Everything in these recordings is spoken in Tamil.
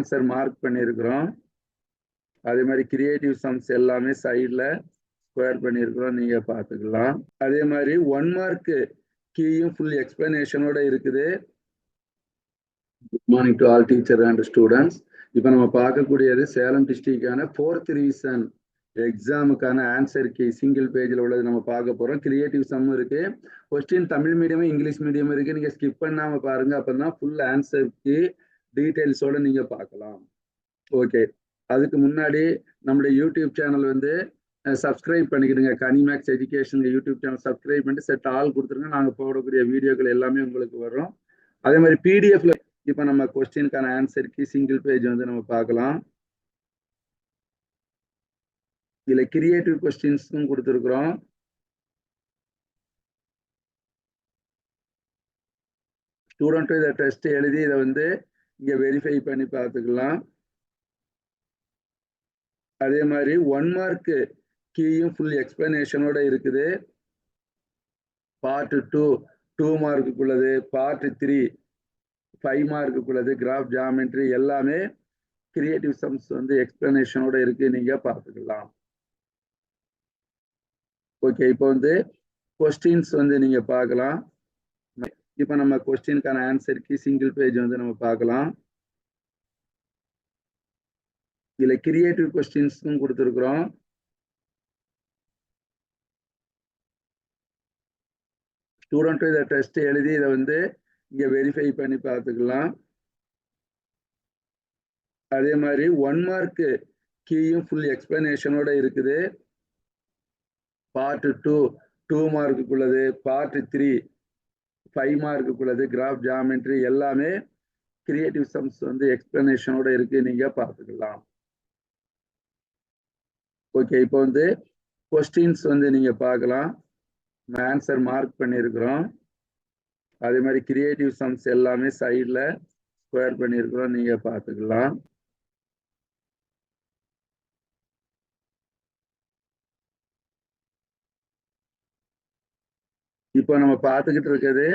ஆன்சர் மார்க் பண்ணியிருக்கிறோம். அதே மாதிரி கிரியேட்டிவ் சம்ஸ் எல்லாமே சைடில் ஸ்கொயர் பண்ணியிருக்கிறோம், நீங்கள் பார்த்துக்கலாம். அதே மாதிரி 1 மார்க்கு கீயும் ஃபுல் எக்ஸ்பிளனேஷனோட இருக்குது. Good morning to all teacher and students. இப்போ நம்ம பார்க்கக்கூடியது சேலம் டிஸ்ட்ரிக்டான 4th ரிவிஷன் எக்ஸாமுக்கான ஆன்சர் கீ சிங்கிள் பேஜில் உள்ளது நம்ம பார்க்க போகிறோம். கிரியேட்டிவ் சம் இருக்கு. Question Tamil medium English medium இருக்கு. நீங்கள் ஸ்கிப் பண்ணாமல் பாருங்க, அப்போ தான் ஃபுல் ஆன்சர் கீ டீட்டெயில்ஸோட நீங்கள் பார்க்கலாம். ஓகே, அதுக்கு முன்னாடி நம்மளுடைய யூடியூப் சேனல் வந்து சப்ஸ்கிரைப் பண்ணிக்கிடுங்க. Kanimax education YouTube channel subscribe பண்ணிட்டு செட் ஆல் கொடுத்துருங்க. நாங்கள் போடக்கூடிய வீடியோக்கள் எல்லாமே உங்களுக்கு வரும். அதே மாதிரி பிடிஎஃப்ல இப்போ நம்ம கொஸ்டினுக்கான ஆன்சர் கீ சிங்கிள் பேஜ் வந்து நம்ம பார்க்கலாம். இதுல கிரியேட்டிவ் கொஸ்டின்ஸும் கொடுத்துருக்குறோம். ஸ்டூடெண்ட் இதை டெஸ்ட் எழுதி இதை வந்து இங்க வெரிஃபை பண்ணி பார்த்துக்கலாம். அதே மாதிரி 1 மார்க்கு கீயும் ஃபுல் எக்ஸ்பிளனேஷனோட இருக்குது. பார்ட் 2 மார்க்குள்ளது, பார்ட் 3 5 மார்க்குள்ளது, கிராஃப் ஜாமெட்ரி எல்லாமே கிரியேட்டிவ் சம்ஸ் வந்து எக்ஸ்பிளனேஷனோட இருக்கு, நீங்க பார்த்துக்கலாம். ஓகே, இப்போ வந்து கொஸ்டின்ஸ் வந்து நீங்க பார்க்கலாம். இப்போ நம்ம கொஸ்டினுக்கான ஆன்சர் கீ சிங்கிள் பேஜ் வந்து நம்ம பார்க்கலாம். இதுல கிரியேட்டிவ் கொஸ்டின்ஸும் கொடுத்துருக்குறோம். ஸ்டூடெண்ட் இதை டெஸ்ட் எழுதி இதை வந்து இங்க வெரிஃபை பண்ணி பார்த்துக்கலாம். அதே மாதிரி 1 மார்க்கு கீயும் ஃபுல் எக்ஸ்பிளனேஷனோட இருக்குது. பார்ட் 2 மார்க்குள்ளது, பார்ட் 3 5 மார்க்குள்ளது, கிராஃப் ஜாமெட்ரி எல்லாமே கிரியேட்டிவ் சம்ஸ் வந்து எக்ஸ்பிளனேஷனோட இருக்கு, நீங்க பார்த்துக்கலாம். ஓகே, இப்போ வந்து கொஸ்டின்ஸ் வந்து நீங்க பார்க்கலாம். ஆன்சர் மார்க் பண்ணியிருக்கிறோம். அதே மாதிரி கிரியேட்டிவ் சம்ஸ் எல்லாமே சைடில் ஸ்கொயர் பண்ணியிருக்கிறோம், நீங்க பார்த்துக்கலாம். இப்போ நம்ம பார்த்துக்கிட்டு இருக்கிறது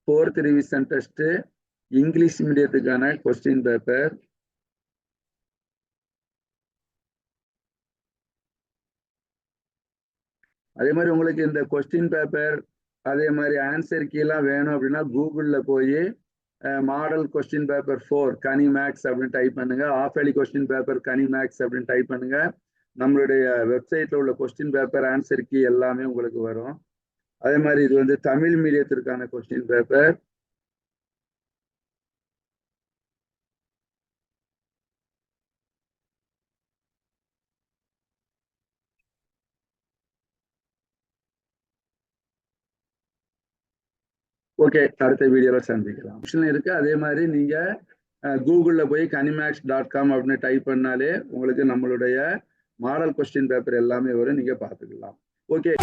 4th ரிவிஷன் டெஸ்ட் இங்கிலீஷ் மீடியத்துக்கான கொஸ்டின் பேப்பர். அதே மாதிரி உங்களுக்கு இந்த கொஸ்டின் பேப்பர் அதே மாதிரி ஆன்சர் கீலாம் வேணும் அப்படின்னா கூகுளில் போய் மாடல் கொஸ்டின் பேப்பர் 4 கனி மேக்ஸ் அப்படின்னு டைப் பண்ணுங்க. Of early question paper Ghani maths அப்படின்னு டைப் பண்ணுங்க. நம்மளுடைய வெப்சைட்ல உள்ள கொஸ்டின் பேப்பர் ஆன்சர் கீ எல்லாமே உங்களுக்கு வரும். அதே மாதிரி இது வந்து தமிழ் மீடியத்திற்கான கொஸ்டின் பேப்பர். ஓகே, அடுத்த வீடியோல சந்திக்கலாம் இருக்கு. அதே மாதிரி நீங்க கூகுள்ல போய் kanimax.com அப்படின்னு டைப் பண்ணாலே உங்களுக்கு நம்மளுடைய மாடல் கொஸ்டின் பேப்பர் எல்லாமே வரும், நீங்க பார்த்துக்கலாம். ஓகே.